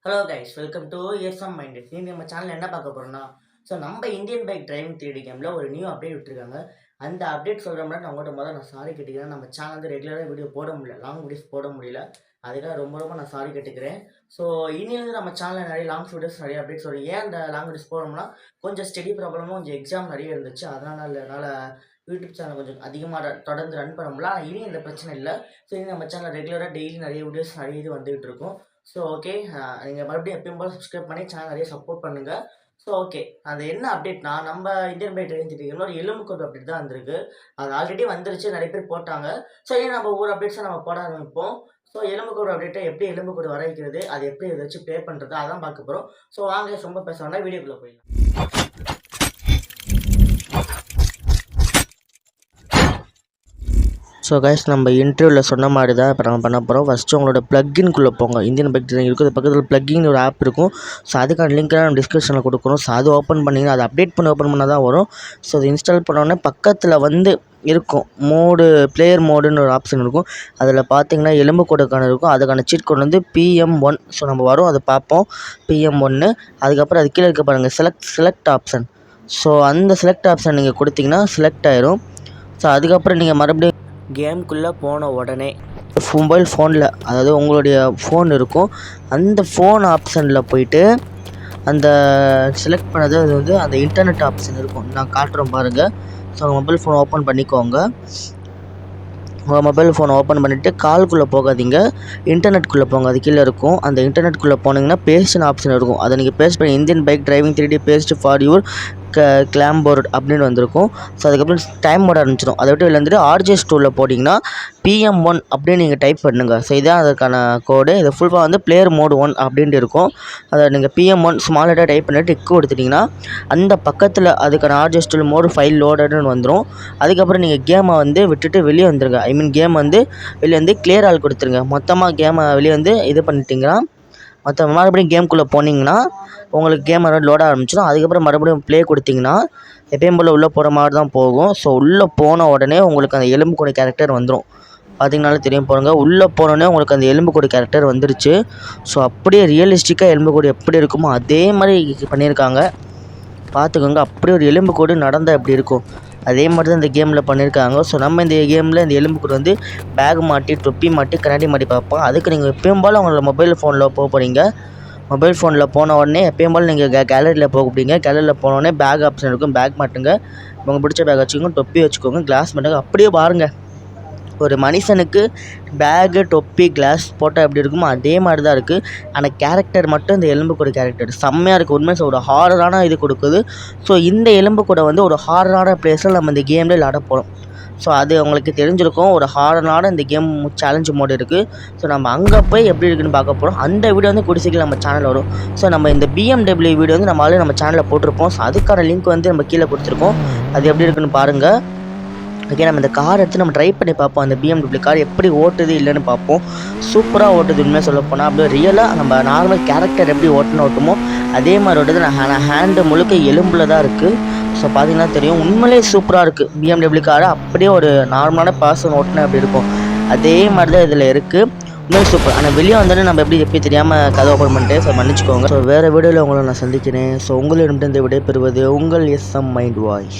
Hello guys, welcome to SM mind. நீங்கள் நம்ம channel என்ன பார்க்க போகிறோம்னா, நம்ம இந்தியன் பைக் டிரைவிங் 3D கேமில் ஒரு நியூ அப்டேட் விட்டுருக்காங்க. அந்த அப்டேட் சொல்கிற மாதிரி நான் உங்கள்கிட்ட நான் சாரி கேட்டுக்கிறேன். நம்ம சேனல் வந்து ரெகுலராக வீடியோ போட முடியல, லாங் வீடியோஸ் போட முடியல. அதுக்காக ரொம்ப நான் சாரி கேட்டுக்கிறேன். ஸோ இனியிலேருந்து நம்ம சேனலில் நிறைய லாங் வீடியோஸ் நிறைய அப்டேட்ஸ் வரும். ஏன் அந்த லாங் வீடியோஸ் போடணும்னா, கொஞ்சம் ஸ்டடி ப்ராப்ளமும் கொஞ்சம் எக்ஸாம் நிறைய இருந்துச்சு. என்னால் யூடியூப் சேனல் கொஞ்சம் அதிகமாக தொடர்ந்து ரன் பண்ண முடியல. ஆனால் இனி இந்த பிரச்சனை இல்லை. ஸோ இனி நம்ம சேனல் ரெகுலராக டெய்லி நிறைய வீடியோஸ் நிறைய இது வந்துகிட்டு இருக்கும். ஸோ ஓகே, நீங்கள் மறுபடியும் எப்பயும் போல் சப்ஸ்கிரைப் பண்ணி சேனல் நிறைய சப்போர்ட் பண்ணுங்கள். ஸோ ஓகே, அது என்ன அப்டேட்னா, நம்ம இந்தியன் பைக் தெரிஞ்சுட்டு ஒரு எலும்புக்கூடு அப்டேட் தான் வந்திருக்கு. அது ஆல்ரெடி வந்துருச்சு, நிறைய பேர் போட்டாங்க. ஸோ ஏன் நம்ம ஒவ்வொரு அப்டேட்ஸை நம்ம போட ஆரம்பிப்போம். ஸோ எலும்புக்கூடு அப்டேட்டை எப்படி எலும்புக்கூடு வர வைக்கிறது, அது எப்படி இதை வச்சு ப்ளே பண்ணுறது, அதான் பார்க்க போகிறோம். ஸோ வாங்க, ரொம்ப பேச வேண்டாம், வீடியோக்குள்ளே போயிடலாம். ஸோ கைஸ், நம்ம இன்டர்வியூவில் சொன்ன மாதிரி தான் இப்போ நம்ம பண்ண போகிறோம். ஃபஸ்ட்டு உங்களோட ப்ளக்கின்குள்ளே போங்க. இந்தியன் பைக் டிரைவிங் இருக்குது, பக்கத்தில் ப்ளக்கின் ஒரு ஆப் இருக்கும். ஸோ அதுக்கான லிங்க்கெலாம் நம்ம டிஸ்கிரிப்ஷனில் கொடுக்குறோம். ஸோ அது ஓப்பன் பண்ணிங்கன்னா, அது அப்டேட் பண்ணி ஓப்பன் பண்ணால் தான் வரும். ஸோ அது இன்ஸ்டால் பண்ணோடனே பக்கத்தில் இருக்கும் பிளேயர் மோடுன்னு ஒரு ஆப்ஷன் இருக்கும். அதில் பார்த்தீங்கன்னா எலும்புக்கூடுக்கான இருக்கும். அதுக்கான சீட் கோட் வந்து PM1. ஸோ நம்ம வரும், அதை பார்ப்போம். PM1. அதுக்கப்புறம் அது கீழே இருக்க பாருங்கள், செலக்ட் ஆப்ஷன். ஸோ அந்த செலக்ட் ஆப்ஷன் நீங்கள் கொடுத்தீங்கன்னா செலக்ட் ஆயிரும். ஸோ அதுக்கப்புறம் நீங்கள் மறுபடியும் கேமுக்குள்ளே போன உடனே மொபைல் ஃபோனில், அதாவது உங்களுடைய ஃபோன் இருக்கும், அந்த ஃபோன் ஆப்ஷனில் போயிட்டு அந்த செலக்ட் பண்ணது அது அந்த இன்டர்நெட் ஆப்ஷன் இருக்கும். நான் காட்டுறோம் பாருங்கள். ஸோ மொபைல் ஃபோன் ஓப்பன் பண்ணிக்கோங்க. உங்கள் மொபைல் ஃபோனை ஓப்பன் பண்ணிவிட்டு கால்குள்ளே போகாதீங்க, இன்டர்நெட்குள்ளே போங்க. அது கீழே இருக்கும். அந்த இன்டர்நெட்குள்ளே போனீங்கன்னா பேஸ்ட்னு ஆப்ஷன் இருக்கும். அதை நீங்கள் பேஸ்ட் பண்ணி Indian bike driving 3D paste for your clipboard அப்படின்னு வந்திருக்கும். ஸோ அதுக்கப்புறம் டைம் மோட் ஆரம்பிச்சிடும். அதை விட்டு வந்துட்டு RGS டூலில் போட்டிங்கன்னா PM1 அப்படின்னு நீங்கள் டைப் பண்ணுங்கள். ஸோ இதான் அதுக்கான கோடு. இது ஃபுல்லாக வந்து பிளேயர் மோட் 1 அப்படின்ட்டு இருக்கும். அதை நீங்கள் PM1 ஸ்மால் லெட்டர் டைப் பண்ணிவிட்டு டிக்கு கொடுத்துட்டிங்கன்னா அந்த பக்கத்தில் அதுக்கான RGS டூல் மோடு ஃபைல் லோடடுன்னு வந்துடும். அதுக்கப்புறம் நீங்கள் கேமை விட்டுட்டு வெளியே வந்துடுங்க. கேம் வெளியே கிளியர் ஆல் கொடுத்துருங்க. மொத்தமாக கேமை வெளியே இது பண்ணிட்டீங்கன்னா மறுபடியும் கேமுக்குள்ளே போனீங்கன்னா உங்களுக்கு கேம் லோட ஆரம்பிச்சிடும். அதுக்கப்புறம் மறுபடியும் ப்ளே கொடுத்தீங்கன்னா எப்பயும் போல் உள்ளே போகிற மாதிரி தான் போகும். ஸோ உள்ளே போன உடனே உங்களுக்கு அந்த எலும்புக்கூடு கேரக்டர் வந்துடும். பார்த்தீங்கனாலே தெரியும் பாருங்க, உள்ளே போனோடனே உங்களுக்கு அந்த எலும்புக்கூடு கேரக்டர் வந்துருச்சு. ஸோ அப்படியே ரியலிஸ்டிக்காக எலும்புக்கூடு எப்படி இருக்குமோ அதே மாதிரி பண்ணியிருக்காங்க. பார்த்துக்கோங்க, அப்படியே ஒரு எலும்புக்கூடு நடந்தால் எப்படி இருக்கும் அதே மாதிரி தான் இந்த கேமில் பண்ணியிருக்காங்க. ஸோ நம்ம இந்த கேமில் இந்த எலும்புக்கூடு பேக் மாட்டி, தொப்பி மாட்டி, கண்ணாடி மாட்டி பார்ப்போம். அதுக்கு நீங்கள் எப்பயும் போல் உங்களோட மொபைல் ஃபோனில் போகிறீங்க. மொபைல் ஃபோனில் போன உடனே எப்பயும் போல் நீங்கள் கேலரியில் போகிறீங்க. கேலரியில் போனோடனே பேக் ஆப்ஷன் இருக்கும். பேக் மாட்டுங்க, உங்களுக்கு பிடிச்ச பேக் வச்சுக்கோங்க, தொப்பி வச்சுக்கோங்க, கிளாஸ் மாட்டுங்க. அப்படியே பாருங்கள், ஒரு மனுஷனுக்கு பேகு, தொப்பி, கிளாஸ் போட்டால் எப்படி இருக்குமோ அதே மாதிரி தான் இருக்குது. ஆனால் கேரக்டர் மட்டும் இந்த எலும்புக்கூடு கேரக்டர் செம்மையாக இருக்குது. உண்மையாக ஒரு ஹாரரான இது கொடுக்குது. ஸோ இந்த எலும்புக்கூடை ஒரு ஹாரரான பிளேஸில் நம்ம இந்த கேமில் விளாட போகிறோம். ஸோ அது உங்களுக்கு தெரிஞ்சிருக்கும். ஒரு ஹாரரான இந்த கேம் சேலஞ்சு மோடு இருக்குது. ஸோ நம்ம அங்கே போய் எப்படி இருக்குன்னு பார்க்க போகிறோம். அந்த வீடியோ கூடிய நம்ம சேனலில் வரும். ஸோ நம்ம இந்த BMW வீடியோ நம்ம ஆல்ரெடி நம்ம சேனலில் போட்டிருப்போம். ஸோ அதுக்கான லிங்க் நம்ம கீழே கொடுத்துருக்கோம். அது எப்படி இருக்குன்னு பாருங்கள். ஓகே, நம்ம இந்த கார் எடுத்து நம்ம ட்ரை பண்ணி பார்ப்போம். அந்த BMW கார் எப்படி ஓட்டுது இல்லைன்னு பார்ப்போம். சூப்பராக ஓட்டுது. உண்மையாக சொல்ல போனால் அப்படியே ரியலாக நம்ம நார்மல் கேரக்டர் எப்படி ஓட்டுமோ அதே மாதிரி ஓட்டுது. நான் ஹேண்டு முழுக்க எலும்பில் தான் இருக்குது. ஸோ பார்த்தீங்கன்னா தெரியும், உண்மையிலே சூப்பராக இருக்குது. BMW கார் அப்படியே ஒரு நார்மலான பர்சன் ஓட்டுனா எப்படி இருக்கும் அதே மாதிரி தான் இதில் இருக்குது. உண்மையிலே சூப்பர். ஆனால் வெளியே வந்தோடனே நம்ம எப்படி தெரியாமல் கதை ஓப்பன் பண்ணிட்டு ஸோ மன்னிச்சிக்கோங்க. ஸோ வேறு வீடியோவில் உங்களை நான் சந்திக்கிறேன். ஸோ உங்களிடம் இந்த விடைபெறுவது உங்கள் SM மைண்ட் வாய்ஸ்.